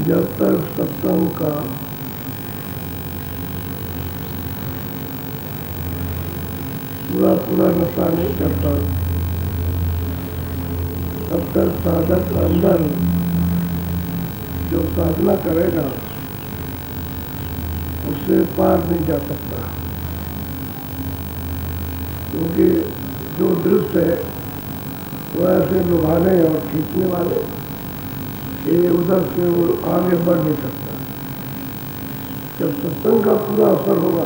जब तक सत्संग का पूरा नशा नहीं करता, तब तक साधक अंदर जो साधना करेगा उससे पार नहीं जा सकता। क्योंकि जो दृश्य है वो ऐसे लुभाने और खींचने वाले, ये उधर से वो आगे बढ़ नहीं सकता। जब सत्संग का पूरा असर होगा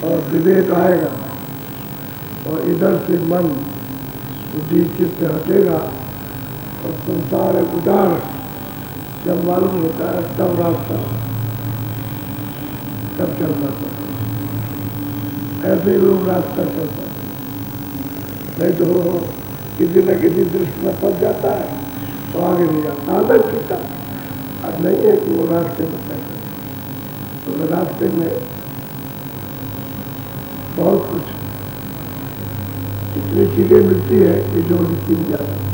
और विवेक आएगा और इधर से मन बुद्धि चित्त हटेगा और संसार एक उदार जब मालूम होता है तब रास्ता तब चल पाता है। ऐसे ही लोग रास्ता चलता है, नहीं तो किसी न किसी दृष्टि में फंस जाता है तो आगे नहीं जाता। आदत छूटा अब नहीं है कि वो रास्ते में तय करे, तो रास्ते में बहुत कुछ इतनी चीजें मिलती है कि जो लिखी नहीं जा सकती।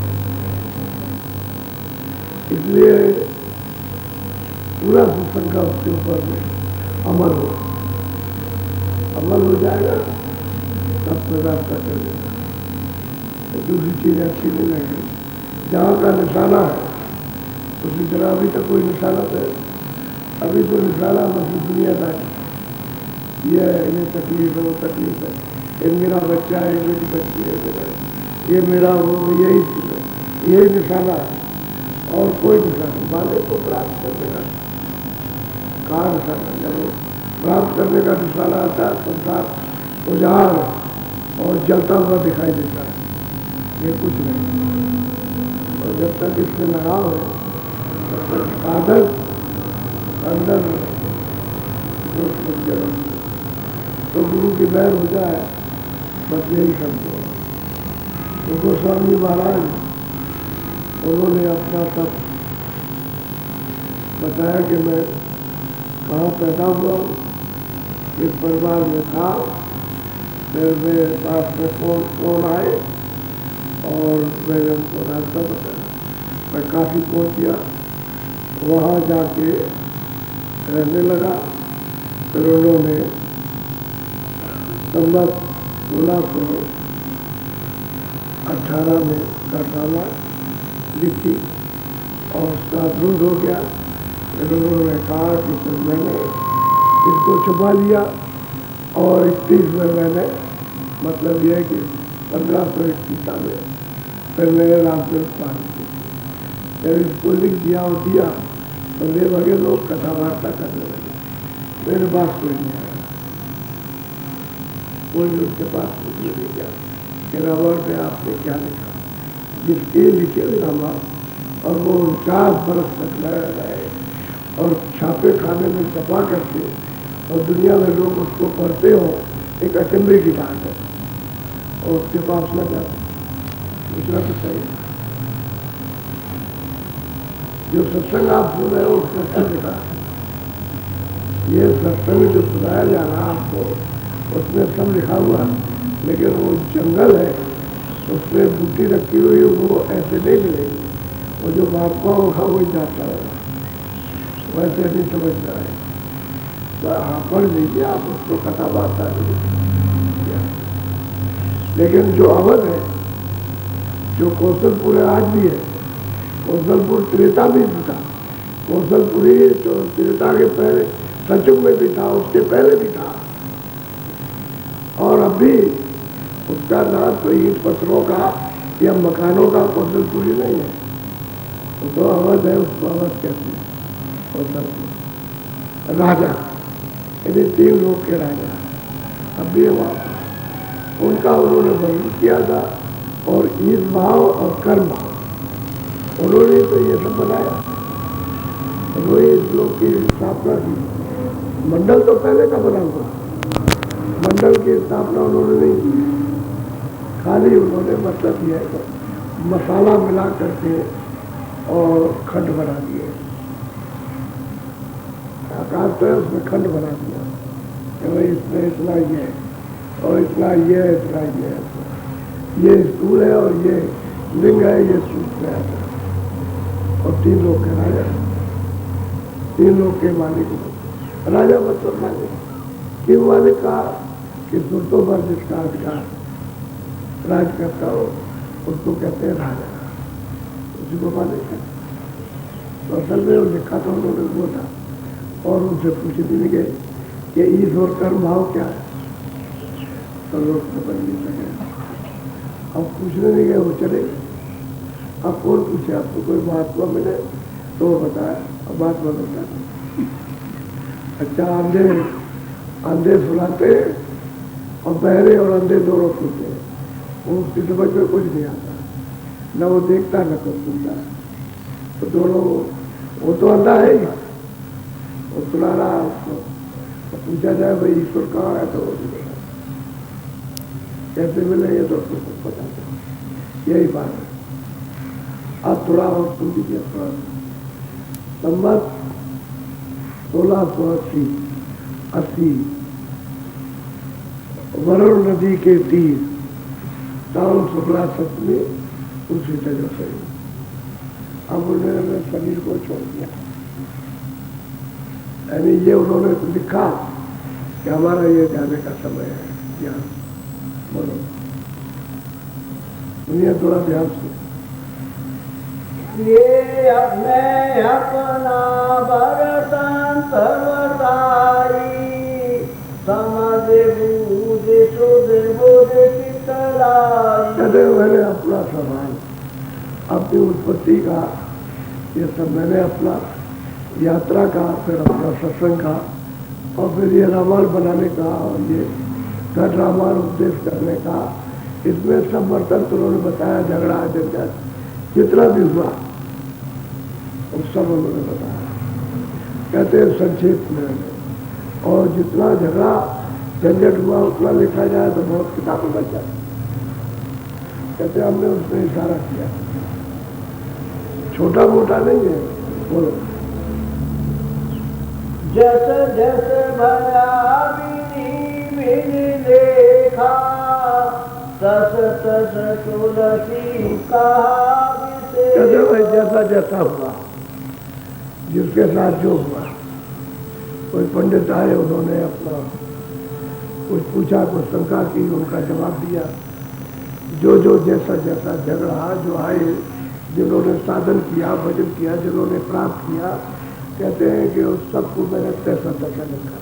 इसलिए पूरा सत्संग का उसके ऊपर में अमल हो जाएगा तब तो रास्ता चलेगा। तो दूसरी चीज अच्छी नहीं लगेगी। जहाँ का निशाना है उसी तरह अभी तक कोई निशाना तो अभी तो निशाना मतलब दुनियादारी, ये तकलीफ है, वो तकलीफ है, ये मेरा बच्चा है, मेरी बच्ची है, ये मेरा वो, यही चीज है, यही निशाना है और कोई निशाना माने को प्राप्त करने का कहाँ निशाना। जब प्राप्त करने का निशाना आता है संसार उजाड़ और जलता हुआ दिखाई देता है, ये कुछ नहीं। और जब तक इससे लगाव है तब तक साधक अंदर तो गुरु की बैर हो जाए, बस यही समझो। तो गोस्वामी महाराज उन्होंने अपना सब बताया कि मैं कहाँ पैदा हुआ, किस परिवार में था, फिर मेरे पास में कौन आए और मैंने उनको रास्ता बताया। मैं काशी पहुँच गया, वहाँ जाके रहने लगा। फिर उन्होंने संवत 1618 में घटनामा लिखी और उसका दूर हो गया। फिर उन्होंने कहा कि फिर मैंने इसको छुपा लिया और 31 में मैंने मतलब यह है कि 1521 में फिर मैंने रामचरित पालन की। जब इसको लिख दिया और दिया तो ले भगे लोग कथा वार्ता करने लगे। मेरे पास कोई नहीं आया, कोई उसके पास कुछ नहीं गया कि रबर्ट ने आपने क्या लिखा, जिसके लिखे हुए रामा। और वो 49 बरस तक रहे और छापे खाने में छपा करके और दुनिया में लोग उसको पढ़ते हो, एक अचंभे की बात है। और उसके पास न जाते, दूसरा तो सही है। जो सत्संग आप सुन रहे हो उसने सब लिखा, ये सत्संग जो सुनाया जा रहा है आपको उसमें सब लिखा हुआ है। लेकिन वो जंगल है, उसमें बूटी रखी हुई है, वो ऐसे नहीं मिलेगी। वो जो महात्मा होगा वही जाता है, वैसे नहीं समझना है। हाँ पढ़ लीजिए आप उसको, कथा वार्ता लेकिन जो अवध है, जो कौशलपुर है, आज भी है। कौशलपुर त्रेता भी था, कौशलपुरी जो त्रेता के पहले सचुग में भी था, उसके पहले भी था। और अभी उसका नाम तो ईंट पत्थरों का या मकानों का कौशलपुरी नहीं है, वो तो अवध है, उसको अवध कहते हैं। कौशलपुर राजा, यदि 3 लोग के राजा अब भी वहाँ उनका उन्होंने वर्णन किया था। और ईश भाव और कर्म भाव उन्होंने तो ये सब बनाया। उन्होंने इस लोग की स्थापना की। मंडल तो पहले का बना हुआ, मंडल की स्थापना उन्होंने नहीं की, खाली उन्होंने मतलब यह है मसाला मिला करके और खंड बना दिए। आकाश तो है, उसमें खंड बना दिया, इसमें इतना ये है और इतना ये है, इतना ये है। ये स्थूल है और ये लिंग है, ये सूक्ष्म है। और 3 लोग के राजा, 3 लोग के मालिक। राजा मतलब मालिक, क्यों मालिक का कि सुरतों पर जिसका अधिकार राज करता हो उसको कहते हैं राजा, उसी को मालिक है। तो असल में वो लिखा था उन्होंने वो था, और उनसे पूछे भी गए कि ईश्वर कर्म भाव क्या है, तो लोग समझ नहीं सके। अब पूछने नहीं गए, वो चले गए। अब कौन पूछे, आपको कोई महात्मा मिले तो वो बताया, अब महात्मा बताया। अच्छा, अंधे सुनाते और बहरे और अंधे दोनों सुनते हैं, उसकी समझ में कुछ नहीं आता, न वो देखता न कुछ सुनता। तो दोनों, वो तो अंधा है ही, वो सुना रहा उसको। तो पूछा जाए भाई ईश्वर कहाँ है, तो वो नहीं बोला। कैसे मिले ये तो उसको कुछ पता नहीं, यही बात है। अब थोड़ा और सुन लीजिए। संवत 1680 वरुण नदी के तीर सावन शुक्ला सप्तमी उसी जगह से। अब उन्होंने शरीर को छोड़ दिया, यानी ये उन्होंने लिखा कि हमारा ये जाने का समय है। क्या बोलो, सुनिए थोड़ा ध्यान से। ये मैं अपना बर्तन सर्वदाई, समझ बूझ सुध बुध चितलाई। कहते मैंने अपना सामान, अपनी उत्पत्ति का, ये सब मैंने अपना यात्रा का, फिर अपना सत्संग का, और फिर ये रामायण बनाने का, और ये घर रामायण उपदेश करने का, इसमें सब बर्तन तो उन्होंने बताया, झगड़ा झंझट जितना भी हुआ वो सब उन्होंने बताया। कहते हैं संक्षेप में, और जितना झगड़ा झंझट हुआ उतना लिखा जाए तो बहुत किताबें बच जाए। कहते हमने उसमें इशारा किया, छोटा मोटा नहीं है। बोलो, जैसे जैसे भया विधि विधि देखा, तस तस तुलसी कहा। कहते भाई जैसा जैसा हुआ, जिसके साथ जो हुआ, कोई पंडित आए, उन्होंने अपना कुछ पूछा, कुछ शंका की, उनका जवाब दिया। जो जो जैसा जैसा झगड़ा, जो आए, जिन्होंने साधन किया, भजन किया, जिन्होंने प्राप्त किया, कहते हैं कि उस सबको मैंने तैसा तैसा लिखा।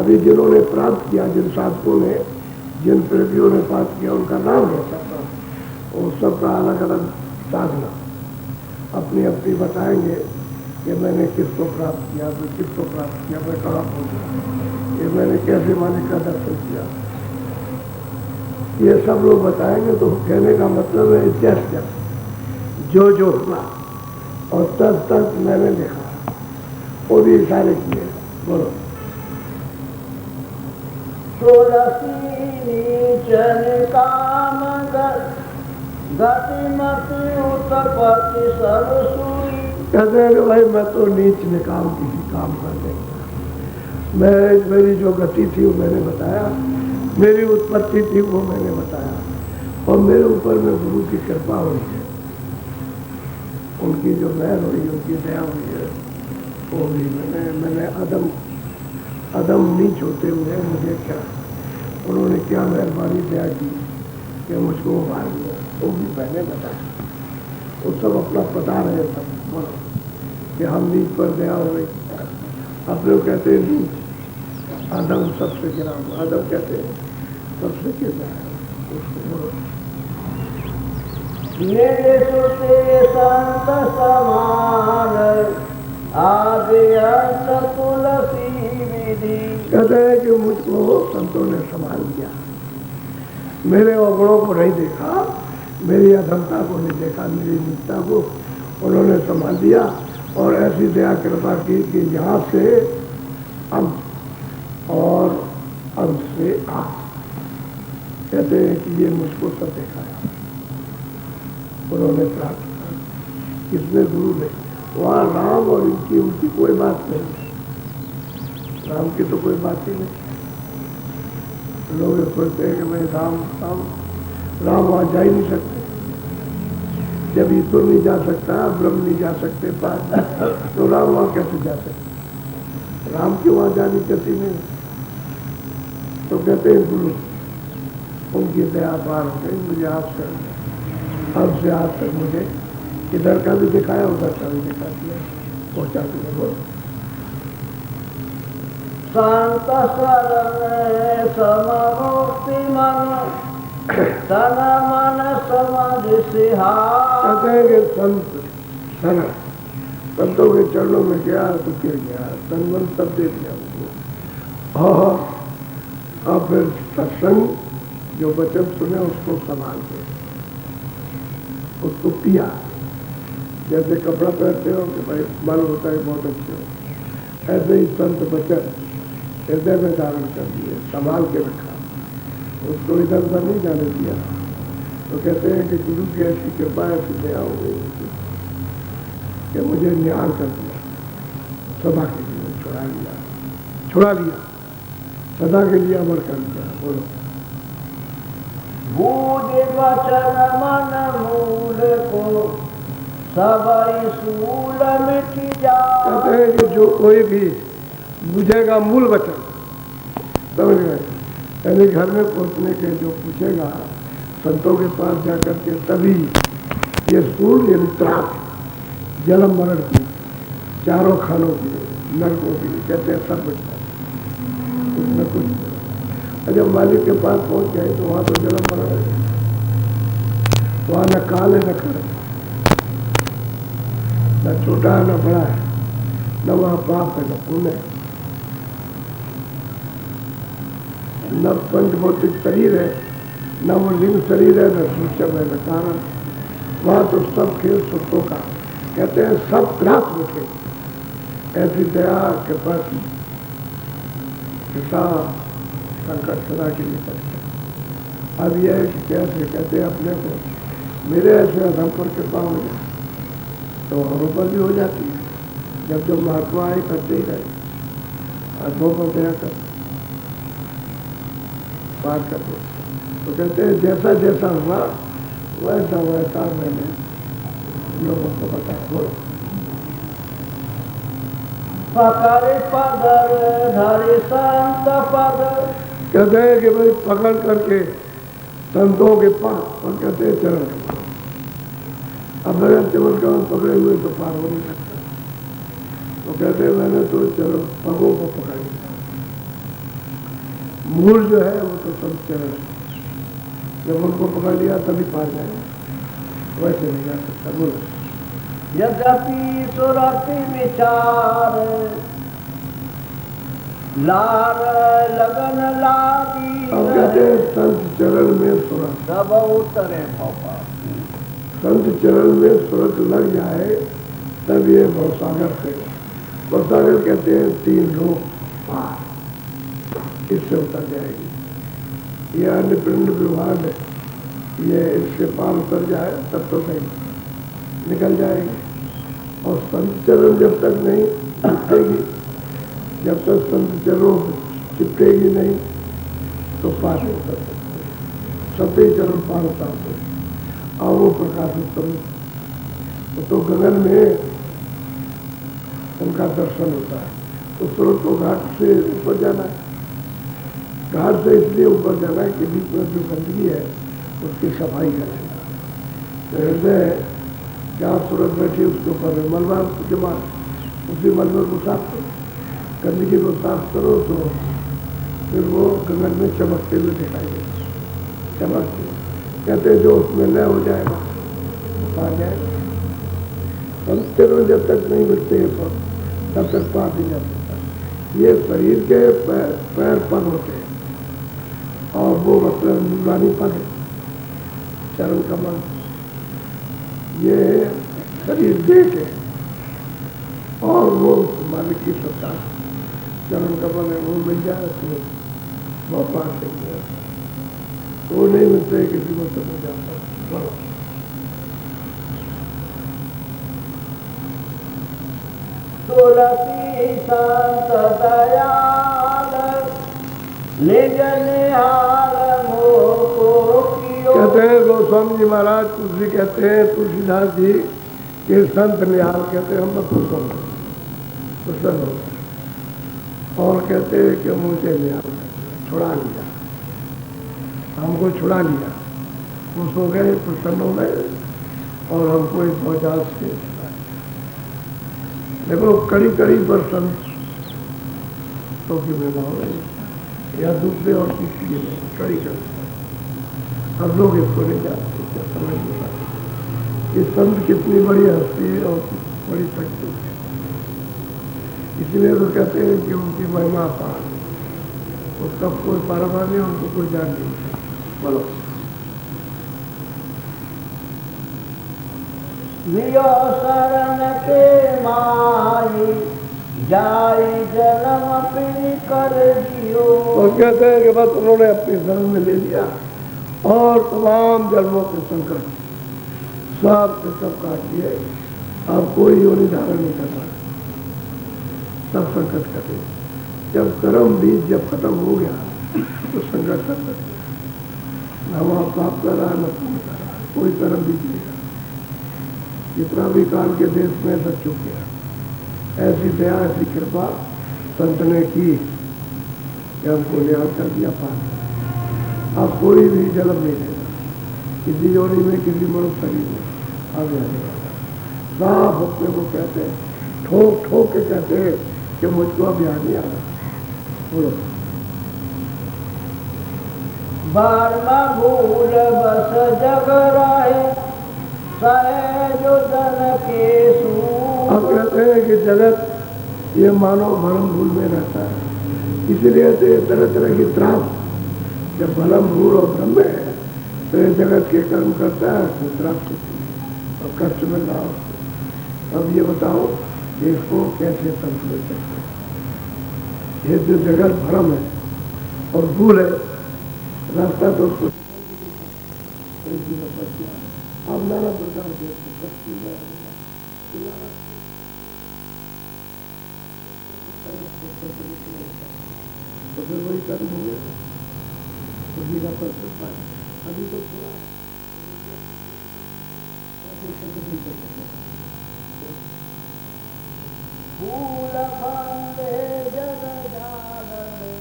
अभी जिन्होंने प्राप्त किया, जिन साधकों ने, जिन प्रेमियों ने प्राप्त किया, उनका नाम ऐसा था, और सबका अलग अलग साधना अपनी अपनी बताएंगे कि मैंने किसको प्राप्त किया, तो किसको प्राप्त किया, मैं कहाँ पहुँचा, ये मैंने कैसे मालिक का दर्शन किया, ये सब लोग बताएंगे। तो कहने का मतलब है जैसे जो जो हुआ और तब तक मैंने लिखा, वो भी इशारे किए। बोलो, तुलसी नीचन काम गति मति उत्पत्ति सब सुई। कहते हैं कि भाई मैं तो नीच में काम किसी काम कर देता, मेरी जो गति थी वो मैंने बताया, मेरी उत्पत्ति थी वो मैंने बताया, और मेरे ऊपर में गुरु की कृपा हुई है, उनकी जो मेहर हुई, उनकी दया हुई है, वो भी मैंने अदम नीच होते हुए मुझे क्या, उन्होंने क्या मेहरबानी दया की कि मुझको उभार लिया, वो भी मैंने बताया। वो सब अपना बता रहे सब कि हम नीच पर दया हो गई। अब लोग कहते हैं नीच, आदम सबसे गिरा हुआ, आदम कहते हैं सबसे गिरा है, उसको बोलो। मेरे सुते संत समान आदि अंत तुलसी विधि। कहते हैं कि मुझको संतों ने संभाल दिया, मेरे अवगुणों को नहीं देखा, मेरी अधमता को नहीं देखा, मेरी नीचता को उन्होंने संभाल दिया, और ऐसी दया कृपा की कि यहाँ से अंत और अंत से आ। कहते हैं कि ये मुझको सब दिखाया उन्होंने प्राप्त किया, किसने, गुरु ने। वहाँ राम और इनकी उनकी कोई बात नहीं, राम की तो कोई बात ही नहीं। लोग सोचते हैं कि मैं राम राम वहां जा ही नहीं सकते। जब ईश्वर नहीं जा सकता, ब्रह्म नहीं जा सकते पास, तो राम वहां कैसे जा सकते? राम की वहां जाने गति नहीं। तो कहते हैं गुरु उनकी दया पार हो गई, मुझे आपसे अब से आज तक मुझे इधर का भी दिखाया, उधर का भी दिखा दिया, पहुंचा दिया। बोलो शांत शरण सममुक्ति मन तन मन समाधि सिहार। कहते हैं कि संत शरण, संतों के चरणों में गया तो गिर गया, तन मन सब दे दिया उसको। और फिर सत्संग जो वचन सुने उसको संभाल के उसको पिया। जैसे कपड़ा पहनते हो कि भाई मन होता है बहुत अच्छे हो, ऐसे ही संत वचन हृदय में धारण कर दिए, संभाल के रखा, उसको इधर उधर नहीं जाने दिया। तो कहते हैं कि गुरु की ऐसी कृपा ऐसी दया हो गई कि मुझे न्याय कर दिया, सदा के लिए छुड़ा लिया, सदा के लिए अमर कर दिया। बोलो बूझ वचन मन मूल को सबई सूल मिट जाए। कहते हैं कि जो कोई भी बुझेगा मूल वचन, समझ गए, यानी घर में पहुंचने के जो पूछेगा संतों के पास जाकर के, तभी ये सूल यानी त्रास, जन्म मरण की, चारों खानों की, नरकों की, कहते हैं सब मिटता है, उसमें कुछ नहीं। जब मालिक के पास पहुंच गए तो वहां तो जन्म मरण है, वहां न काल है न खड़ा, न छोटा है न बड़ा है, न वहां पाप है न पुण्य है, न पंचभौतिक शरीर है, न वो लिंग शरीर है, न सूक्ष्म है न कारण। वहां तो सब खेल सुखों का, कहते हैं सब त्रास मिटे। ऐसी दया कृपा की हिसाब संकट सदा के लिए करते। अब यह है कि कैसे कहते हैं अपने को मेरे ऐसे अधम पर कृपा हो जाए तो औरों पर भी हो जाती है। जब जब महात्मा आए करते ही रहे, अधमों पर दया कर पार कर दे। तो कहते हैं जैसा जैसा हुआ वैसा वैसा मैंने लोगों को बताया। बोलो पकड़ पदर धरि संत पद। कहते हैं कि भाई पकड़ करके संतों के पास, और कहते हैं चरण कमल। अब बगैर चरण कमल पकड़े हुए तो पार हो नहीं सकता। तो कहते हैं मैंने तो चलो पगों को पकड़ लिया, मूल जो है वो तो संत चरण, जब उनको पकड़ लिया तभी पार जाएगा, वैसे नहीं जा सकता। बोलो यद्यपि सुरति विचार लार लगन लागी। अब कहते हैं संत चरण में सुरत, सब उतरे भौपा। संत चरण में सुरत लग जाए तब ये भवसागर से, भवसागर कहते हैं 3 लोग पार, इससे उतर जाएगी। ये अन्य पिंड विभाग है, ये इससे पार उतर जाए तब तो सही निकल जाएगी। और संत चरण जब तक नहीं चिपटेगी, जब तक संत चरणों चिपटेगी नहीं तो पार नहीं उतर सकते। सत्य चरण पार उतारते और वो प्रकाश उत्तम तो गगन में उनका दर्शन होता है। तो स्रोत को घाट से ऊपर जाना है, घाट से इसलिए ऊपर जाना है कि बीच में जो गंदगी है उसकी सफाई करें। हृदय जहाँ सूरत बैठी उसके ऊपर मलबा जमा, उसी मलबे को साफ करो, गंदगी को साफ करो तो फिर वो गगन में चमकते हुए दिखाई देगा। चमकते कहते जो उसमें लय हो जाएगा आ जाएगा। संत चरण जब तक नहीं मिलते हैं तब तक पार नहीं जा सकता। ये शरीर के पैर पग होते हैं और वो मतलब नूरानी पग है, चरण कमल, ये शरीर देख है और वो मालिक की सत्ता चरण कमल है, वो मिल जाए तो वो पार सकते हैं। वो नहीं मिलते किसी को समझ जाता। तुलसी संत दयाल निज निहाल मोह को कियो कहते हैं गोस्वामी जी महाराज तुलसी कहते हैं तुलसीदास जी के संत निहाल कहते हैं हम लोग प्रसन्न हो गए और कहते हैं कि मुझे निहाल छुड़ा लिया, हमको छुड़ा लिया, खुश हो गए, प्रसन्न हो गए और हमको इस वजह से देखो कड़ी कड़ी पर संतों की महिमा हो रही या दूसरे और किसी की नहीं, कड़ी कड़ी अब लोग इसको नहीं जानते, क्या समझ नहीं पाते ये संत कितनी बड़ी हस्ती है और बड़ी शक्ति है। इसलिए तो कहते हैं कि उनकी महिमा अपार, उसका कोई पारवा नहीं, उनको कोई जान नहीं। बोलो लियो शरण के माई जाई जन्म फिर कर दियो। तो कहते हैं कि बस उन्होंने अपनी शरण में ले लिया और तमाम जन्मों के संकट सब से सब काट दिए, अब कोई योनि धारण नहीं कर रहा, सब संकट कटे। जब कर्म बीज जब खत्म हो गया तो संकट खत्म, न वहाँ पाप कर रहा न पुण्य कर रहा, कोई कर्म बीज नहीं कर। जितना भी काल के देश में सब चुक गया, ऐसी दया ऐसी कृपा संत ने की कि हमको न्याय कर दिया पानी। अब कोई भी जन्म नहीं लेगा, किसी योनि में किसी मनुष्य शरीर में आगे आने वाला साफ अपने को कहते हैं, ठोक ठोक के कहते हैं कि मुझको अब याद नहीं आ रहा। बोलो बारमा भूल बस जग रहे जो जन के अब कहते हैं कि जगत ये मानव भरम भूल में रहता है, इसलिए तो ये तरह तरह की त्रास जब भलम भूल और भ्रम में है तो ये जगत के कर्म करता है तो त्रास होती है और कष्ट मिल रहा हो। अब ये बताओ कि इसको कैसे संतुलित करते हैं। ये जो जगत भरम है और भूल है, रास्ता तो उसको अब नाना प्रकार के तो फिर वही कर्म हुए उसी का फल चलता है। अभी तो पूरा फूल बंदे जग जागरे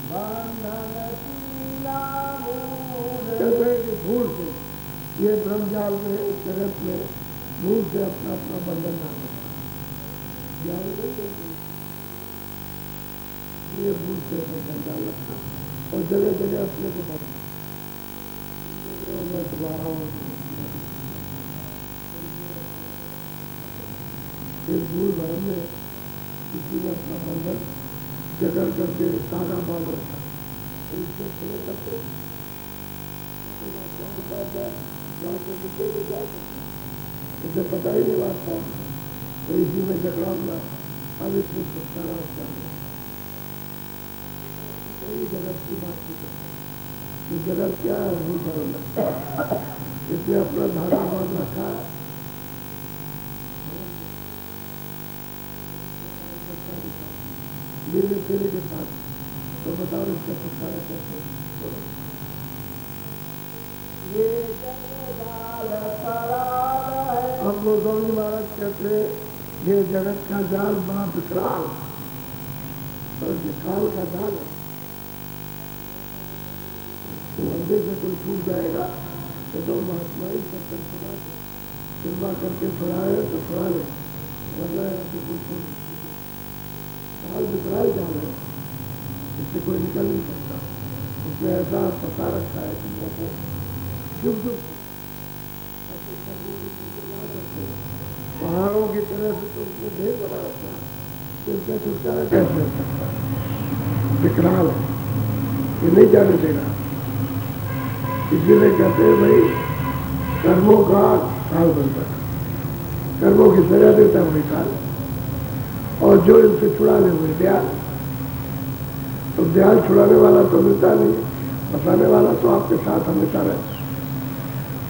बंधन सीला मूल। कहते हैं कि भूल से ये ब्रह्मजाल में इस जगत में भूल से अपना अपना बंधन डाल ज्ञान नहीं, ये भूल से बंधन डाल रखा और जगह जगह अपने को मैं तुम्हारा हूँ, इस भूल भरम में किसी ने अपना बंधन जगह करके तागा बांध रखा, इससे खुले करते इसे पता ही नहीं बात था, तो इसी में जकड़ा हुआ अब इसमें छुटकारा होता है। कोई जगत की बात नहीं करता, ये जगत क्या है भूल भरम है, इसने अपना धागा बांध रखा है। मेरे तेरे के साथ तो बताओ इसका छुटकारा कैसे। अब गोस्वामी महाराज कहते ये जगत का जाल बड़ा विकराल और विकाल का जाल है, अंधे से कोई छूट जाएगा तो महात्मा ही सत्तर छुड़ा कृपा करके छुड़ाए तो छुड़ा ले, वरना कोई जाल विकराल जाल है, इससे कोई निकल नहीं सकता। उसने ऐसा पता रखा है कि वो जुग पहाड़ों की तरह से तो उसको ढेर बना रखा है, तो इसका छुटकारा कैसे हो सकता है, विकराल है, ये नहीं जाने देगा। इसीलिए कहते हैं भाई कर्मों का काल बनता है, कर्मों की सजा देता है वही काल, और जो इनसे छुड़ा ले वही दयाल। तो दयाल छुड़ाने वाला तो मिलता नहीं, फंसाने वाला तो आपके साथ हमेशा रहता,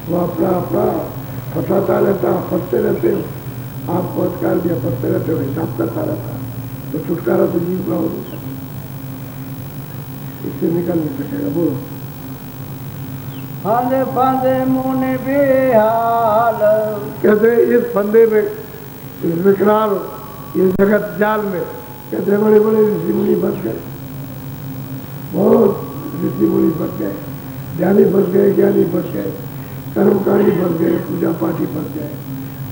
वो अपना अपना फंसाता रहता, फंसते रहते हो, आपको अधिकार दिया फंसते रहते हो, हिसाब करता रहता, तो छुटकारा तो जीव का हो नहीं सकता, इससे निकल नहीं सकेगा। बोलो फंदे फंदे मुने बेहाल। कहते इस फंदे में, इस विकराल ये जगत जाल में, कहते बड़े बड़े ऋषि मुनि फंस गए, बहुत ऋषि मुनि फंस गए, ध्यानी फंस गए, ज्ञानी फंस गए, कर्मकारी फंस गए, पूजा पाठी फंस गए,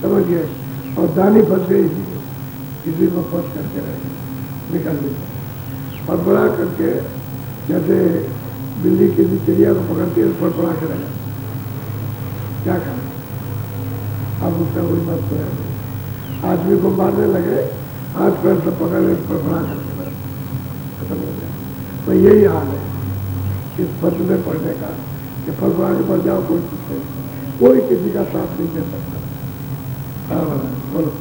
समझ गए, और दानी फंस गए इसी को फंस करके रहे, निकल गए और बड़ा करके जैसे बिल्ली किसी चिड़िया को पकड़ती है ऊपर पड़ा के रहे, क्या करें, अब उसका कोई मत तो है। आदमी को मारने लगे, हाथ पैर से पकड़ ऊपर पड़ा करके रहे, खत्म हो गया। तो यही हाल है इस पद में पढ़ने का कि फलफला के पर जाओ, कोई कुछ नहीं, कोई किसी का साथ नहीं दे सकता। बोलो।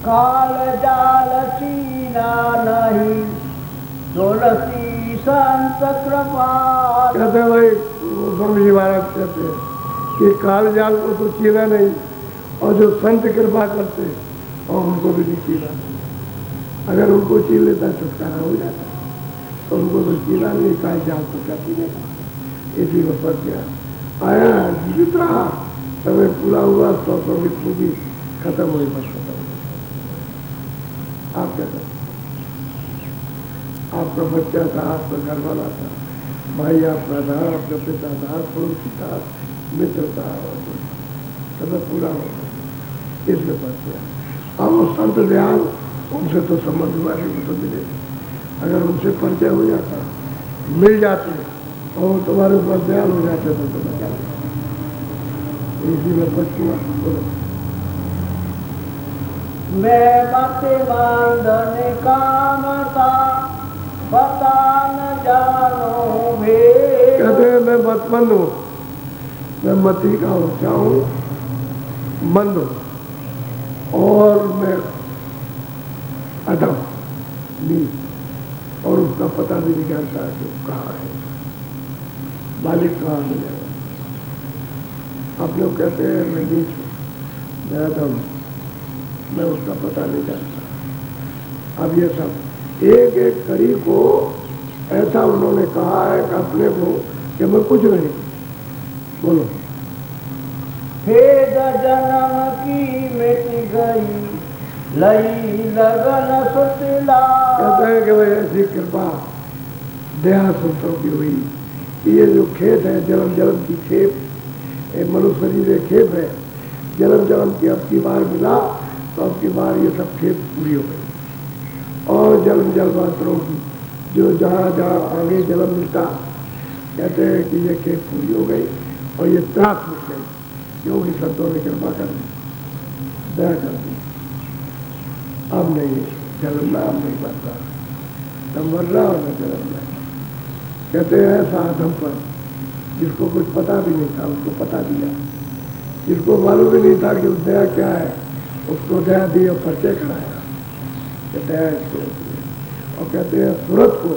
काल जाल चीना नहीं तुलसी संत कृपाल। कहते भाई स्वामी जी महाराज कहते हैं कि काल जाल को तो चीना नहीं, और जो संत कृपा करते और उनको भी नहीं चीना। अगर उनको चीन लेता छुटकारा हो जाता, तो उनको तो चीना नहीं, काल जाल तो क्या चीनेगा। इसी में फंस गया, आया जीवित रहा, समय पूरा हुआ, 100 की पूरी खत्म हुई, बस खत्म हुई। आप क्या करते, आपका बच्चा था, आपका घर वाला था, भाई आपका था, आपका पिता था, पड़ोसी था, मित्र था, सब पूरा हो गया, इसमें फंस गया। अब वो संत दयाल, उनसे तो संबंध वाले को तो मिले, अगर उनसे परिचय हो जाता, मिल जाते और तुम्हारे ऊपर दयाल हो जाते तो तुम्हें क्या, इसी में फंस हुआ। बोलो। मैं मते बांधने काम था, पता न जानो भे। कहते हैं मैं मतमंद हूँ, मैं मती का ऊंचा हूँ, मंद हूँ, और मैं अदम नीच, और उसका पता भी नहीं जानता कि वो कहाँ है, मालिक कहाँ मिलेगा। आप लोग कहते हैं मैं नीच हूँ, मैं अदम, मैं उसका पता नहीं जानता। अब ये सब एक एक कड़ी को ऐसा उन्होंने कहा है कि अपने को कि मैं कुछ नहीं। बोलो। भेद जन्म की मिट गई, लई लगन सुतला। कहते हैं कि भाई ऐसी कृपा दया संतों की हुई कि ये जो खेत है, जन्म जन्म की खेप, मनुष्य शरीर खेप है, जन्म जन्म की अब की बार मिला तो अब की बार ये सब खेप पूरी हो गई। और जन्म जन्मांतरों की जो जहाँ जहाँ आगे जन्म मिलता, कहते हैं कि ये खेप पूरी हो गई और ये त्रास मिट गई, क्योंकि संतों ने कृपा कर दी, दया कर दी। अब नहीं जन्मना, अब नहीं मरना, न मरना और न जन्मना। कहते हैं ऐसा आदम पर जिसको कुछ पता भी नहीं था उसको पता दिया, जिसको मालूम भी नहीं था कि उस दया क्या है उसको दया दी और परिचय कराया कि दया इसको। और कहते हैं सूरत को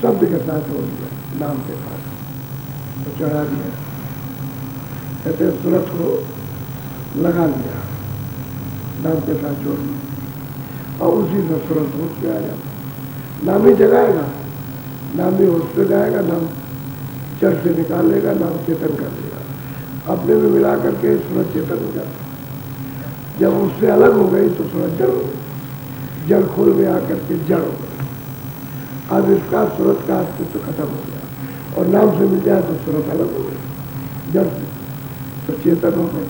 शब्द के साथ जोड़ दिया, नाम के साथ तो चढ़ा दिया। कहते हैं सूरत को लगा लिया, नाम के साथ जोड़ दिया, और उसी से सूरत होश पे आ जाता। नाम ही जगाएगा, नाम ही होश पे जाएगा, नाम जड़ से निकाल लेगा, नाम चेतन कर देगा, अपने में मिला करके सूरत चेतन हो जाता। जब उससे अलग हो गई तो सूरत जड़ हो गई, जड़ खोल में आकर के जड़ हो गई। अब इसका सूरत का अस्तित्व खत्म हो गया, और नाम से मिल जाए तो सूरत अलग हो गई जड़ से, तो चेतन हो गई।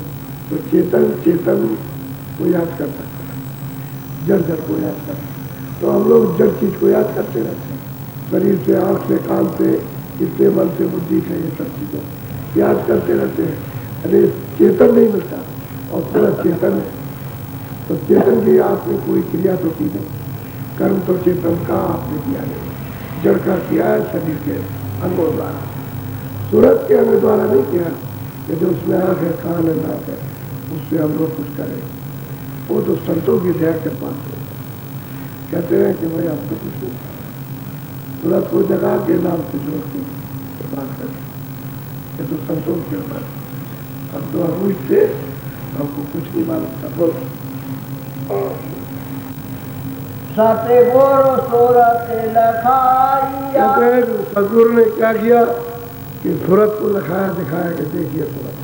तो चेतन चेतन को याद कर सकता है, जड़ जड़ को याद कर सकता है। तो हम लोग जड़ चीज को याद करते रहते हैं, शरीर से, आँख से, कान से, इससे, मन से, बुद्धि से, ये सब चीज़ों याद करते रहते हैं। अरे चेतन नहीं मिलता, और पूरा चेतन है, तो चेतन की आपने कोई क्रिया तो की नहीं, कर्म तो चेतन का आपने किया नहीं, जड़ का किया है शरीर के अंगों द्वारा, सूरत के अंग द्वारा नहीं किया कि जो उसमें आँख है, कान है, नाक है, उससे हम लोग कुछ करें। वो तो संतों की दया के पास है। कहते हैं कि भाई अब तो कुछ नहीं, सूरत को जगा के नाम से जोड़ के बात करें, ये तो संतों की कृपा है। अब तो हम इससे हमको कुछ नहीं मालूम था। बोलो। सते गोरो सूरत लखाई। कहते हैं सदगुरु ने क्या किया, कि सूरत को दिखाया कि देखिए सूरत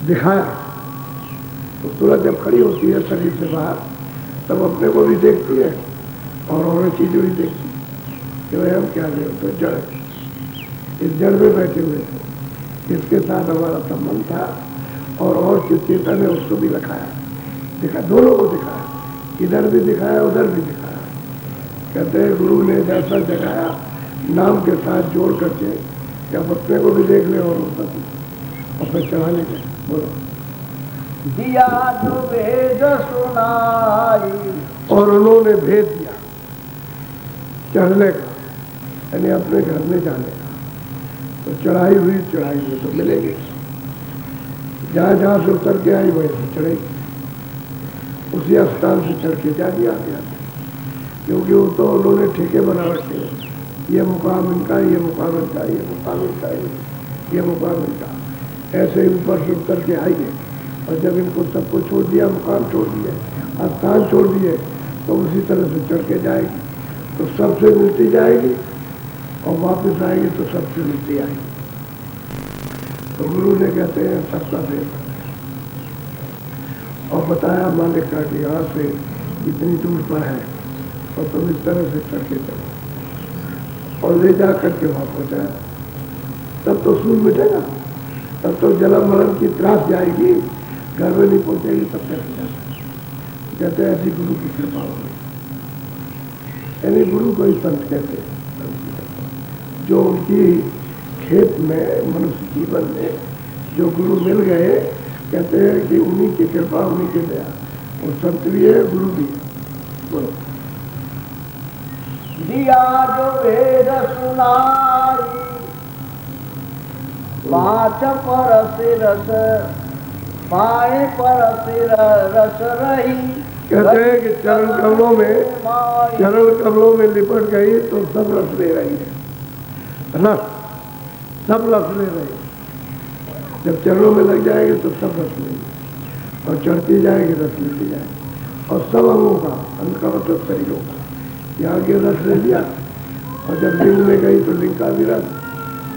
दिखाया, तो सूरत जब खड़ी होती है शरीर से बाहर तब अपने को भी देखती है और चीज़ें भी देखती है कि भाई हम क्या ले, तो जड़, इस जड़ में बैठे हुए थे, इसके साथ हमारा संबंध था और चेतन ने उसको भी दिखाया, दोनों को दिखाया, इधर भी दिखाया उधर भी दिखाया। कहते हैं गुरु ने जैसा जगाया नाम के साथ जोड़ करके कि आप अपने को भी देख ले और उसका भी, और फिर चढ़ा ले। बोलो दिया जो भेद सुनाई, और उन्होंने भेद दिया चढ़ने का, यानी अपने घर में जाने का। तो चढ़ाई हुई तो मिलेगी, जहाँ जहाँ से उतर के आई वहीं से चढ़ेगी, उसी स्थान से चढ़ के जा दिया गया, क्योंकि वो तो उन्होंने ठेके बना रखे हैं, ये मुकाम इनका, ये मुकाम इनका, ये मुकाम इनका, ये मुकाम इनका, ऐसे ही ऊपर से उतर के आएंगे। और जब इनको सबको छोड़ दिया, मुकाम छोड़ दिए, स्थान छोड़ दिए, तो उसी तरह से चढ़ के जाएगी, तो सबसे मिलती जाएगी और वापस आएगी तो सबसे मिलती आएगी। तो गुरु ने कहते हैं सबका भेद और बताया मालिक का कि यहाँ से इतनी दूर पर है और तुम इस तरह से चढ़ के चलो, और ले जा करके वहाँ पहुँचाया। तब तो सूझ मिटेगा, तब तो जन्म मरण की त्रास जाएगी, घर में नहीं पहुँचेगी, तब कैसे जाता। कहते हैं ऐसी गुरु की कृपा होगी, यानी गुरु को ही संत कहते हैं, जो उनकी खेत में मनुष्य जीवन में जो गुरु मिल गए, कहते हैं कि उन्हीं की कृपा, उन्हीं की दया, वो संत भी है गुरु भी है। बोलो दिया जो भेद सुनाई, पाँच परस रस पाए परस रस रही। कहते हैं कि चरण कमलों में लिपट गई तो सब रस ले रही है, रस सब रस ले रही है। जब चरणों में लग जाएगी तो सब रस लेगी और चढ़ती जाएगी, रस लेती जाएगी, और सब अंगों का, अंग का मतलब शरीरों का, यहाँ के रस ले लिया। और जब लिंग में गई तो लिंग का भी रस,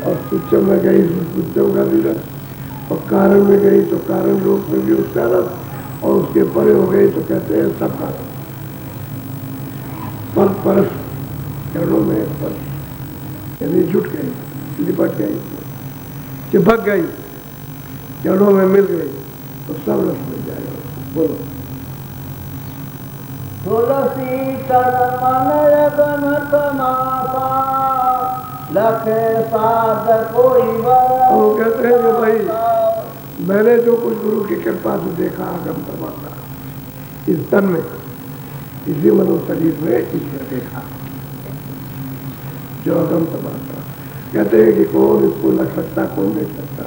और सूक्ष्म में गई तो सूक्ष्म का भी रस, और कारण में गई तो कारण रूप में भी उसका रस, और उसके परे हो गई तो कहते हैं सबका पर परस, चरणों में पर, यानी जुट गई, लिपट गई, चिपक गई, चरणों में मिल गई तो सब रस मिल जाएगा। बोलो तुलसी तन मन रगन तमाशा, लखे साध कोई वो कहते हैं कि भाई मैंने जो कुछ गुरु की कृपा से देखा आगम तमाशा इस तन में, इसी मनो शरीर में ईश्वर देखा, जो आगम तमाशा। कहते हैं कि कौन इसको लख सकता, कौन देख सकता,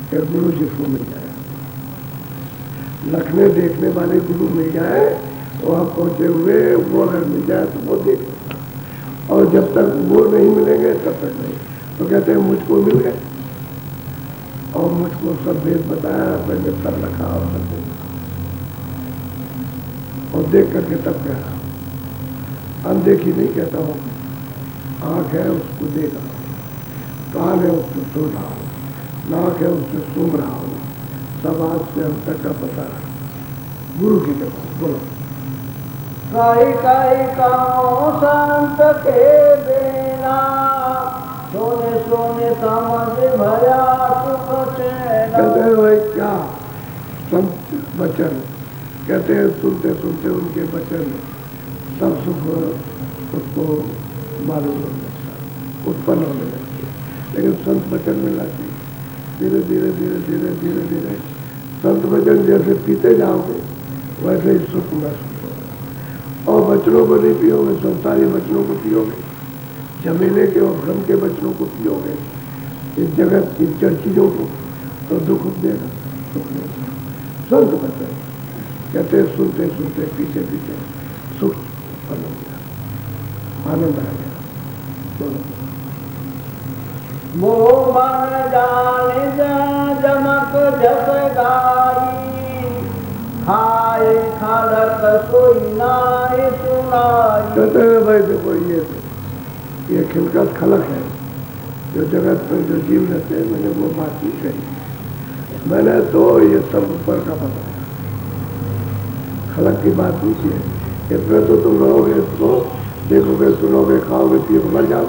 कि गुरु जिसको मिल जाए, लखने देखने वाले गुरु मिल जाए, वहाँ पहुँचे हुए वो अगर मिल जाए तो वो देख सकता, और जब तक वो नहीं मिलेंगे तब तक नहीं। तो कहते हैं मुझको मिल गए और मुझको सब भेद बताया, मैंने सब रखा और सब देखा, और देख करके तब कहा, अनदेखी नहीं कहता हूँ, आँख है उसको देख रहा हूँ, कान है उसको सुन रहा हूँ, नाक है उससे सूंघ रहा हूँ, सब आज से हम तक का पता है गुरु की कृपा। बोलो कई कामों संत के बिना, सोने सोने समझ भया सुख चैन। कहते हैं भाई क्या संत वचन, कहते हैं सुनते सुनते उनके वचन सब सुख उसको मालूम होने लगता, उत्पन्न होने लगती, लेकिन संत वचन में लाती धीरे धीरे धीरे धीरे धीरे धीरे संत वचन जैसे पीते जाओगे वैसे ही सुख महसूस होगा। और वचनों को नहीं पियोगे, संसारी वचनों को पियोगे, जमीने के और भ्रम के वचनों को पियोगे, इस जगत की जड़ चीजों को, तो दुख देगा, सुख देगा। संत वचन कहते हैं सुनते सुनते पीते पीते सुख उत्पन्न हो गया, आनंद आ गया। बोलो मोह मन जाने जमक जस गाई, खाए खालक सोई नाय सुनाई। कहते हैं भाई देखो ये खिलकत खलक है, जो जगत में जो जीव रहते हैं, मैंने वो बात नहीं कही। मैंने तो ये सब ऊपर का पता है, खलक की बात नहीं है। इसमें तो तुम रहोगे, इसको देखोगे, सुनोगे, खाओगे, पियोगे, मर जाओ।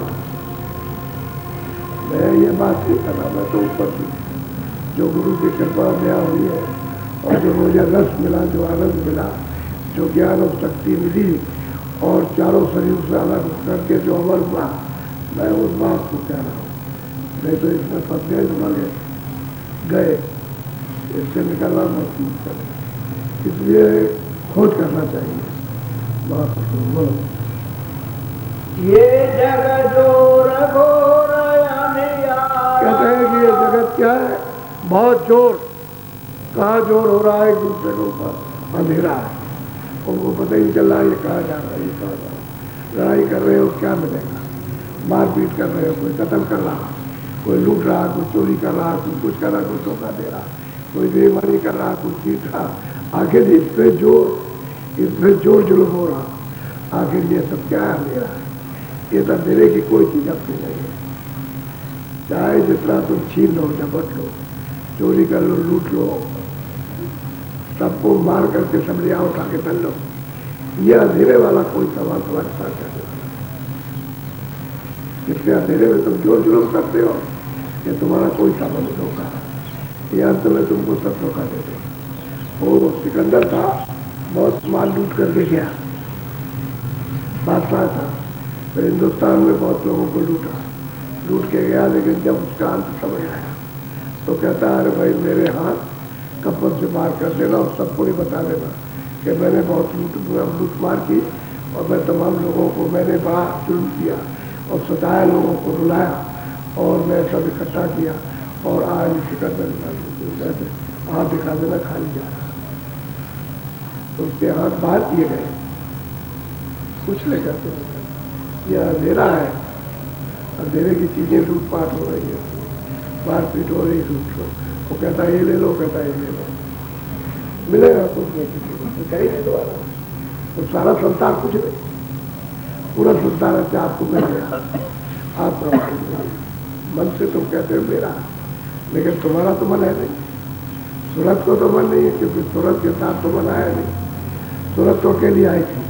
मैं ये बात नहीं कर रहा, मैं तो ऊपर की जो गुरु की कृपा दया हुई है और जो मुझे रस मिला, जो आनंद मिला, जो ज्ञान और शक्ति मिली और चारों शरीर से अलग करके जो अमर हुआ, मैं उस बात को कह रहा हूँ। नहीं तो इसमें फंस गए, मर गए, इससे निकलना मजबूत करें। इसलिए खोज करना चाहिए। बात बोलो। ये जगत जोर घोर कहते हैं कि ये जगत क्या है? बहुत जोर। कहाँ जोर हो रहा है? एक दूसरे के ऊपर अंधेरा है, उनको पता ही नहीं चल रहा ये कहाँ जा रहा है, ये कहाँ जा रहा है। लड़ाई कर रहे हो, क्या मिलेगा? मारपीट कर रहे हो, कोई कत्ल कर रहा, कोई लूट रहा, कोई चोरी कर रहा, कोई कुछ कर रहा, कोई धोखा दे रहा, कोई बेईमानी कर रहा, कोई चीट रहा। आखिर इसमें जोर जुल्म हो रहा। आखिर ये सब क्या अंधेरा है? ये सब अंधेरे की कोई चीज अपनी नहीं है। चाहे जितना तुम छीन लो, झपट लो, चोरी कर लो, लूट लो, सबको मार करके सब लिया उठा के तल लो, ये अंधेरे वाला कोई सवाल तुम्हारे साथ करने वाला। जिसके अंधेरे में तुम जोर जुल्म करते हो, ये तुम्हारा कोई सामान धोखा है। ये अंत में तुमको सब धोखा दे दे। वो सिकंदर था, बहुत माल लूट करके गया, बादशाह था, तो हिंदुस्तान में बहुत लोगों को लूट के गया। लेकिन जब उसका अंत समझ आया तो कहता है, अरे भाई मेरे हाथ कपड़ से मार कर देना और सबको नहीं बता देना कि मैंने बहुत लूट मार की और मैं तमाम लोगों को मैंने बड़ा जुल्म किया और सताया, लोगों को रुलाया और मैं सब इकट्ठा किया और आज सिकंदर हाथ दिखा देना, खाली जा रहा। तो उसके हाथ बाहर किए गए, कुछ नहीं कहते। यह अंधेरा है, अंधेरे की चीजें लूटपाट हो रही है, मारपीट हो रही, लूट लो। वो कहता है ये ले लो, कहता है ये ले लो, मिलेगा कुछ नहीं, किसी को कहीं नहीं दोबारा। तो सारा संसार कुछ नहीं, पूरा संसार अच्छा आपको मिल गया, आप मन से तुम कहते हो मेरा, लेकिन तुम्हारा तो मन है नहीं। सूरत को तो मन नहीं है, क्योंकि सूरत के साथ तो मन आया नहीं। सूरत तो अकेली आई थी,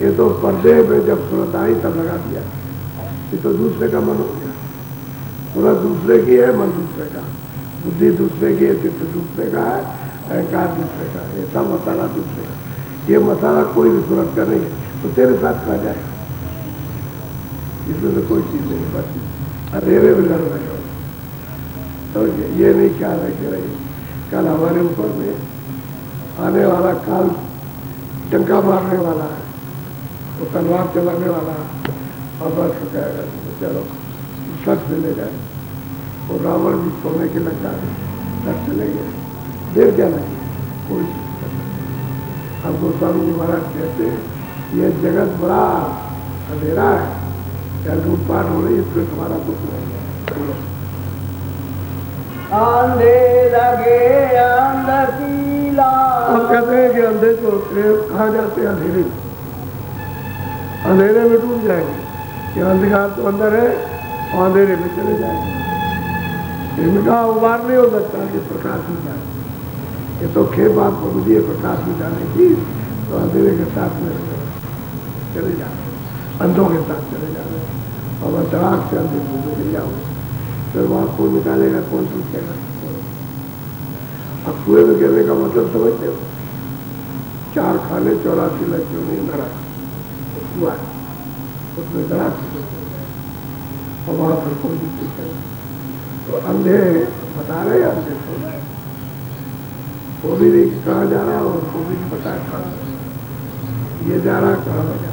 ये तो पर्दे में जब सूरत आई तब लगा दिया। ये तो दूसरे का मन हो गया। सूरत दूसरे की है, मन दूसरे का, बुद्धि दूसरे की है, चित्त दूसरे का है, अहंकार दूसरे का है, ये सब मसाला दूसरे का। ये मसाला कोई भी सूरत का नहीं है, तो तेरे साथ खा जाएगा। इसमें तो कोई चीज नहीं बची, अंधेरे में लड़ रहे हो। तो ये नहीं ख्याल रखे रहिए, कल हमारे ऊपर में आने वाला काल टंका मारने वाला है, वो तलवार चलाने वाला है और बस कहेगा चलो सच से ले जाए। और रावण भी सोने के लग जाए, सच चले गए, देर क्या नहीं कोई चीज। अब गोस्वामी जी महाराज कहते हैं ये जगत बड़ा अंधेरा है, क्या लूटपाट हो रही है, इसमें तुम्हारा कुछ नहीं है। बोलो। अंधेरा गे अंधकीला। हम कहते हैं कि अंधे को कहा जाते हैं अंधेरे, अंधेरे में डूब जाएंगे। ये अंधकार तो अंदर है और अंधेरे में चले जाएंगे। इनका उबार नहीं हो सकता कि प्रकाश में जाए। ये तो खेप आपको मुझे प्रकाश में जाने की, तो अंधेरे के साथ में चले जाए, अंधों के साथ चले जाए और मैं तड़ाक से अंधे को निकल जाऊँ, फिर वो आपको निकालेगा कौन पूछेगा। अब कुएं में गिरने का मतलब समझते हो? 4 खाने 84 लड़कियों ने नरक हुआ है, उसमें तड़ाक से और वहां पर कोई नहीं पूछेगा। तो अंधे बता रहे, अंधे सुन रहे, वो भी नहीं कहाँ जा रहा और उनको भी नहीं पता है कहाँ ये जा रहा, कहाँ जा रहा।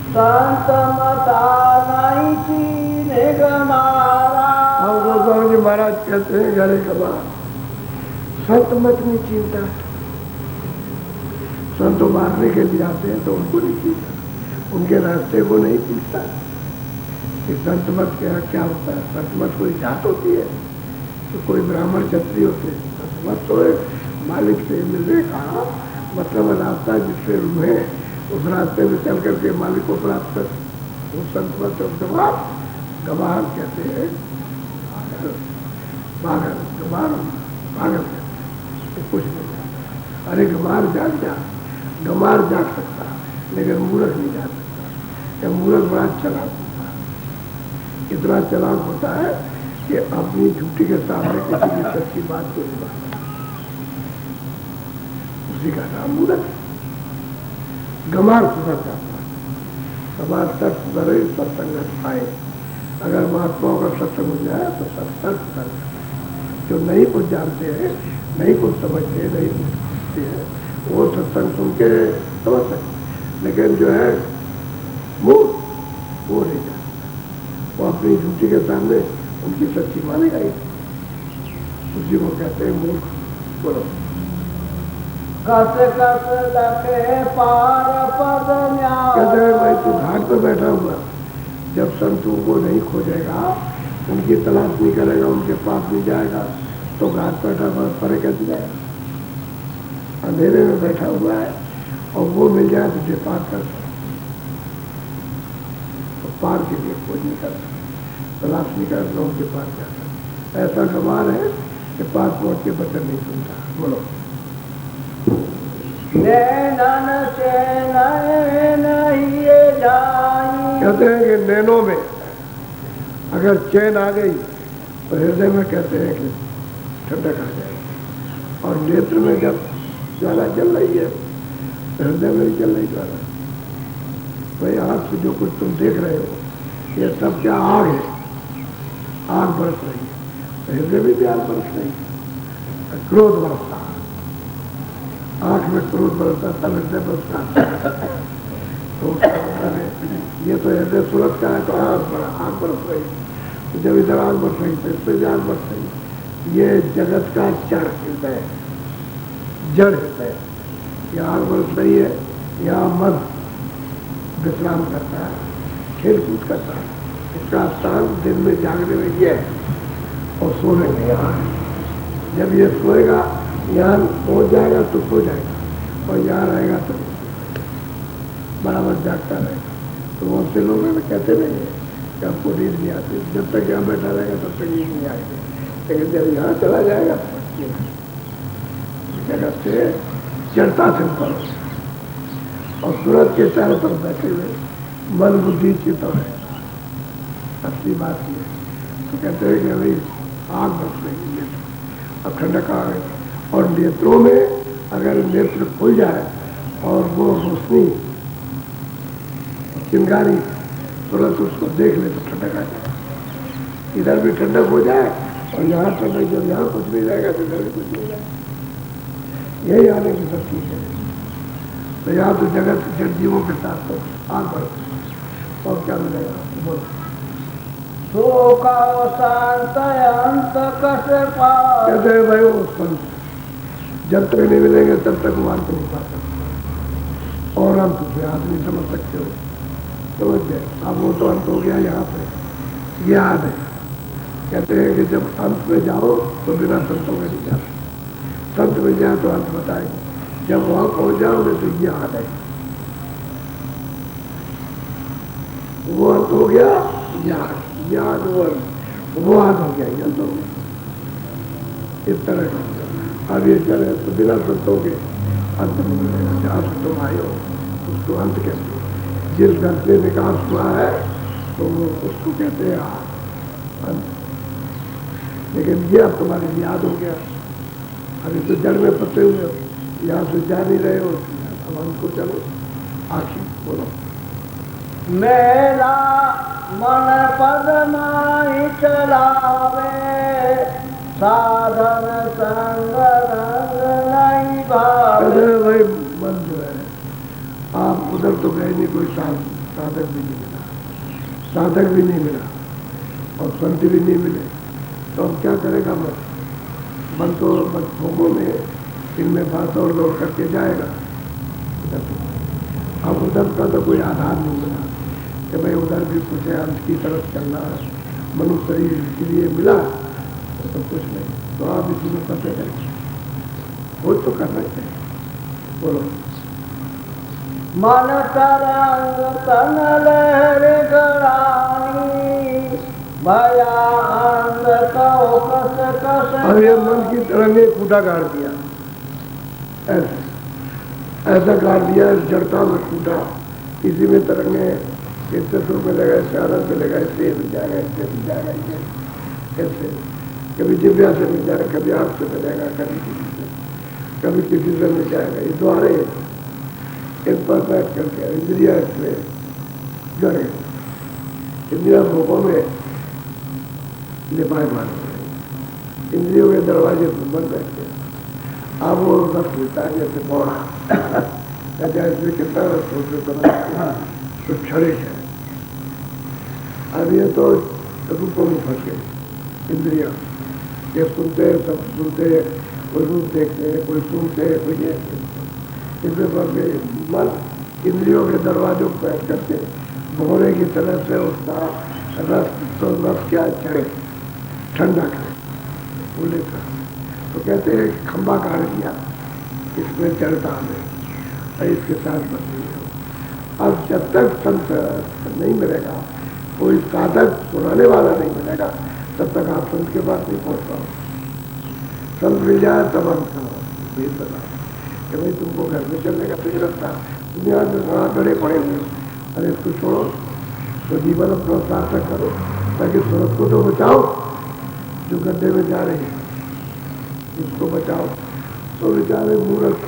संत मता नहीं चीने गमारा। हम गोस्वामी जी महाराज कहते हैं गले कमा, संत मत नहीं चिंता। संत मारने के लिए आते हैं तो उनको नहीं चिंता, उनके रास्ते को नहीं चिंता। संत मत क्या होता है? संत मत कोई जात होती है तो कोई ब्राह्मण क्षत्रिय होते हैं। संत मत तो मालिक से मिलने का मतलब रास्ता जिससे उन्हें उस रास्ते में चल करके मालिक को प्राप्त कर, वो संत गवार, गवार कहते हैं पागल, गवार पागल कहते हैं, कुछ नहीं जाता। अरे गवार जाग जा, गवार जाग सकता लेकिन मूर्ख नहीं जा सकता। या मूर्ख बड़ा चालाक होता है, इतना चालाक होता है कि अपनी झूठी के सामने किसी की सच्ची बात को नहीं मानता, उसी का नाम मूर्ख है। गमार सुधर जाता है, गमार सच सुधरे, सत्संगत पाए। अगर महात्माओं का सत्संग हो जाए तो सब सच सुधर जाता है। जो नहीं कुछ जानते हैं, नहीं कुछ समझते, नहीं कुछ है, वो सत्संग सुन के समझ सकते, लेकिन जो है मूर्ख वो नहीं जानता, वो अपनी झूठी के सामने उनकी सच्ची मानेगा ही, उसी को कहते हैं मूर्ख। बोलो कस कस लखे पार पद न्याय। कहते हैं भाई तू घाट पर बैठा हुआ, जब संतों को नहीं खोजेगा, उनकी तलाश नहीं करेगा, उनके पास नहीं जाएगा, तो घाट पर बैठा परे कैसे जाएगा। अंधेरे में बैठा हुआ है और वो मिल जाए तो पार कर सकता, तो पार के लिए खोज नहीं कर सकता, तलाश नहीं करता, उनके पास जाता। ऐसा गवार है कि पास पहुंच के बचन नहीं सुनता। बोलो नैनन चैन नहीं जाई। कहते हैं कि नैनों में अगर चैन आ गई तो हृदय में कहते हैं कि ठंडक आ जाएगी, और नेत्र में जब ज्वाला जल रही है तो हृदय में भी जल रही ज्वाला। भाई आग से जो कुछ तुम देख रहे हो ये सब क्या आग है, आग बरस रही है, तो हृदय में भी आग बरस रही है, क्रोध बरसता, आंख में क्रोध बरसता, तब हृदय बरसता। तो ये तो हृदय सुरत का है, तो आग बरस रही, तो जब इधर आग बरस रही तो इससे भी आग बरस रही। ये जगत का जड़ हृदय, जड़ हृदय, यहाँ आग बरस रही है, यहाँ मन विश्राम करता है, खेल कूद करता है। इसका स्थान दिन में जागने में ये है और सोने में यहाँ है। जब ये सोएगा यहाँ पहुँच जाएगा तो सो जाएगा, और यहाँ रहेगा तो बराबर जागता रहेगा। तो बहुत से लोग हैं कहते नहीं है कि आपको नींद नहीं आती, जब तक यहाँ बैठा रहेगा तब तक नींद नहीं आएगी, लेकिन जब यहाँ चला जाएगा तो जगत से चढ़ता से ऊपर, और सूरज के चारों तरफ बैठे हुए मन बुद्धि चित्त रहेगा। असली बात ये तो कहते हैं कि अभी आग बरस रही है, अब ठंडक आ गई, और नेत्रों में अगर नेत्र खुल जाए और वो रोशनी चिंगारी तुरंत उसको देख ले तो ठंडक आ जाए, इधर भी ठंडक हो जाए और यहाँ ठंडक, जब यहाँ कुछ नहीं रहेगा तो इधर भी कुछ नहीं रहेगा। यही आने की सब चीज है। तो यहाँ तो जगत जड़ जीवों के साथ तो आग बढ़, और क्या मिलेगा बोलो। शांत अंत कस पाए। कहते हैं भाई वो संत जब तक नहीं मिलेंगे तब तक वो अंत नहीं पा सकते, और अंत से आप नहीं समझ सकते हो, समझ गए। अब वो तो अंत हो गया यहाँ पे, ये याद है। कहते हैं कि जब अंत में जाओ तो बिना संतों के नहीं जाते, संत मिल जाए तो अंत बताएंगे, जब वहां पहुंच जाओगे तो ये याद है, वो अंत हो गया, याद याद वो अंत हो गया, अंत हो गया, इस तरह का। अब ये चले तो बिना संतों के अंत नहीं मिलेगा। जहाँ से तुम आए हो उसको अंत कहते हैं, जिस घर से विकास हुआ है तो उसको कहते हैं अंत। लेकिन ये अब तुम्हारे लिए याद हो गया, अभी तो जड़ में फंसे हुए हो, यहाँ से जा नहीं रहे हो, अब अंत को चलो। आखिर बोलो मेरा मन पद नहीं चलावे, साधन संग रंग नहीं भावे। भाई मन जो है, आप उधर तो गए नहीं, कोई साधक भी नहीं मिला, साधक भी नहीं मिला और संत भी नहीं मिले, तो अब क्या करेगा मन? मन तो बस भोगों में इनमें बात और दौड़ करके जाएगा। अब उधर का तो कोई आधार नहीं मिला कि भाई उधर भी कुछ है, अंत की तरफ चलना है, मनुष्य शरीर के लिए मिला तो कुछ नहीं, तो आप इसी में फंसे गए, वो तो करना चाहिए। बोलो मन तरंग तन लहर गड़ानी भया अंग कहो कस कस। और ये मन की तरंगे खूटा गाड़ दिया, ऐसा गाड़ दिया, इस जड़ता में खूटा, इसी में तरंगे, इससे सुर मिलेगा, इससे आनंद मिलेगा, इससे मिल जाएगा, इससे मिल जाएगा, ऐसे कभी जिव्या से मिल जाएगा, कभी आँख से मिलेगा, कभी किसी से मिल जाएगा। ये द्वारे इन पर बैठ करके इंद्रिया इसमें जड़ गए, इंद्रिया भोगों में लिपायमान हो गए, इंद्रियों के दरवाजे पर बंद बैठे। अब वो रस मिलता है जैसे बौड़ा, इसमें कितना रस तो क्षणिक है। अब ये तो रूपों में फंस गए इंद्रिया, ये सुनते हैं, सब सुनते हैं, कोई रूप देखते हैं, कोई सुनते हैं, कोई ये इसमें फंस गए। मन इंद्रियों के दरवाजों पर बैठ करके भौरे की तरह से उसका रस, तो रस क्या चढ़े, ठंडा करे, बोले था तो कहते हैं खंबा काट दिया, इसमें चढ़ता हमें और इसके साथ बदली हो। अब जब तक संत नहीं मिलेगा, कोई साधक सुनाने वाला नहीं मिलेगा, तब तक आप संत के पास नहीं पहुंच पाओ। संत मिल जाए तब अंत भेद बना कि भाई तुमको घर में चलने का सही रास्ता, तुम यहाँ से वहाँ गड़े पड़े हुए, अरे इसको छोड़ो, तो जीवन अपना सार्थक करो, ताकि सूरत को तो बचाओ जो गड्ढे में जा रहे हैं, इसको बचाओ। तो बेचारे मूर्ख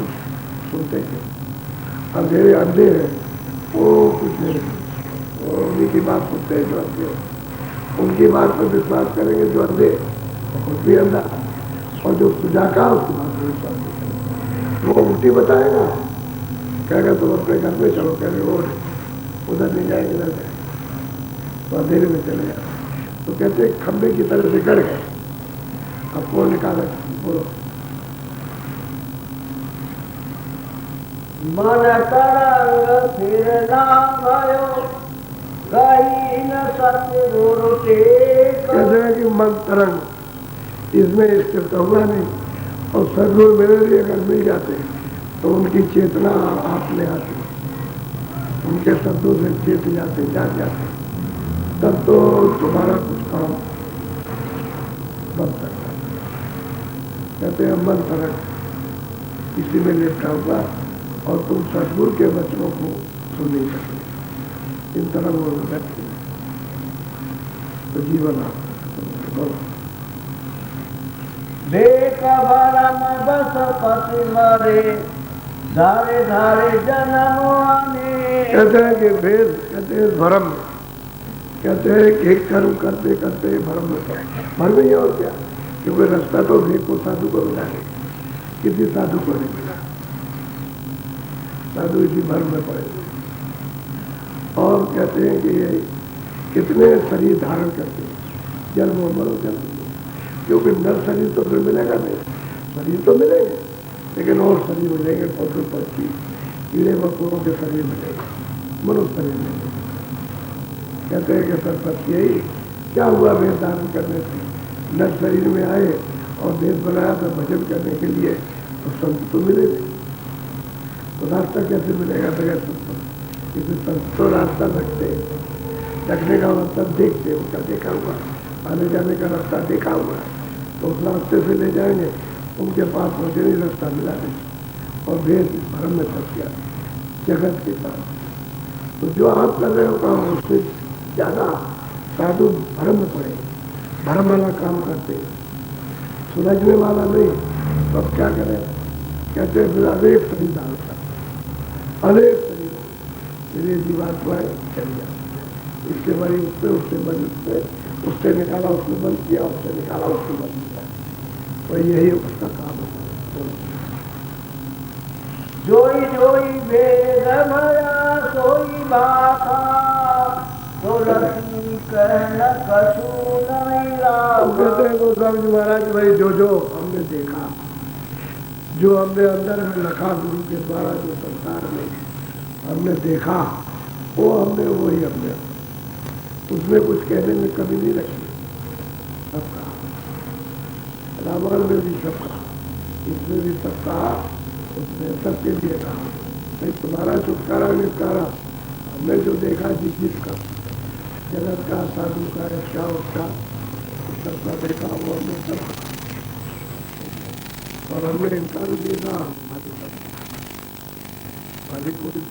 सुनते थे, अंधेरे अंधे हैं, वो कुछ नहीं, वो उन्हीं की बात सुनते हैं जो अंधे हो, उनकी बात पर विश्वास करेंगे जो अंधे, खुद भी अंधा, और जो सुजाका उसकी बात पर विश्वास करेंगे। वो उल्टी बताएगा, कहेगा तुम अपने घर में चलो, कहेंगे वो उधर नहीं जाएंगे, इधर जाएंगे, तो अंधेरे में चले जाए। तो कहते खंबे की तरह से गड़ गए। अब कौन निकाला, बोलो। मन तरंग फिर ना भयो गई न सत्य गुरु टेक। कहते हैं कि मन तरंग, इसमें स्थिर हुआ नहीं, और सदगुरु मेरे लिए अगर मिल जाते तो उनकी चेतना आप ले आती, उनके शब्दों से चेत जाते, जाग जाते, तब तो तुम्हारा कुछ काम बन सकता। कहते हैं मन तरंग इसी में लिपटा हुआ, और तुम सदगुरु के वचनों को सुन नहीं सकते, इन तरंगों में बैठे तो जीवन आप बोलो। देख भरम बस पति मरे धारे धारे जन्म आने। कहते हैं कि भेद, कहते हैं भरम, कहते हैं कि कर्म करते करते भरम में पड़े, भर नहीं और क्या, क्योंकि रास्ता तो भेद को साधु को मिला है, किसी साधु को नहीं मिला, साधु इसी भरम में पड़े। और कहते हैं कि ये कितने शरीर धारण करते, जन्म मरो जन्म, क्योंकि नर शरीर तो फिर मिलेगा नहीं, शरीर तो मिलेंगे लेकिन और शरीर मिलेंगे, पशु पक्षी कीड़े मकोड़ों के शरीर मिलेंगे, मनुष्य शरीर मिलेंगे। कहते हैं कि सरपत यही क्या हुआ वेद धारण करने से, नर शरीर में आए और वेद बनाया तो भजन करने के लिए, तो संत तो मिले नहीं, तो रास्ता कैसे मिलेगा बगैर संत? इसे संत तो रास्ता रखने का मतलब देखते, उनका देखा हुआ आने जाने का रास्ता देखा हुआ है, तो उस रास्ते से ले जाएंगे, उनके पास मुझे नहीं रास्ता मिला नहीं, और भेद भरम में फंस गया जगत के काम। तो जो आप कर रहे हो काम, उससे ज्यादा साधु भरम में पड़े, भरम वाला काम करते, सुलझने वाला नहीं। तो अब क्या करें? कहते हैं फिर अनेक शरीर धारण कर, अनेक शरीर मेरे जीवात्माएं चल जाए, इससे बड़ी उससे, उससे बड़ी उससे, उससे निकाला उसने बंद किया, उससे निकाला उसने बंद किया, तो यही उसका काम है। जोई जोई भेद भया सोई बाता, तो रसी कहना कछु नहीं लागा। कहते हैं गोस्वामी जी महाराज, भाई जो जो हमने देखा, जो हमने अंदर में रखा गुरु के द्वारा, जो संसार में हमने देखा, वो हमने वही हमने, उसमें कुछ कहने में कमी नहीं रखी, सबका रामायण में भी सबका, इसमें भी सबका, उसने सबके लिए कहा। भाई तुम्हारा छुटकारा निपटारा हमने जो देखा जिस जिसका जगत का साधु का रक्षा उसका सबका देखा वो हमने सब और हमने इनका भी देखा हमारी कोई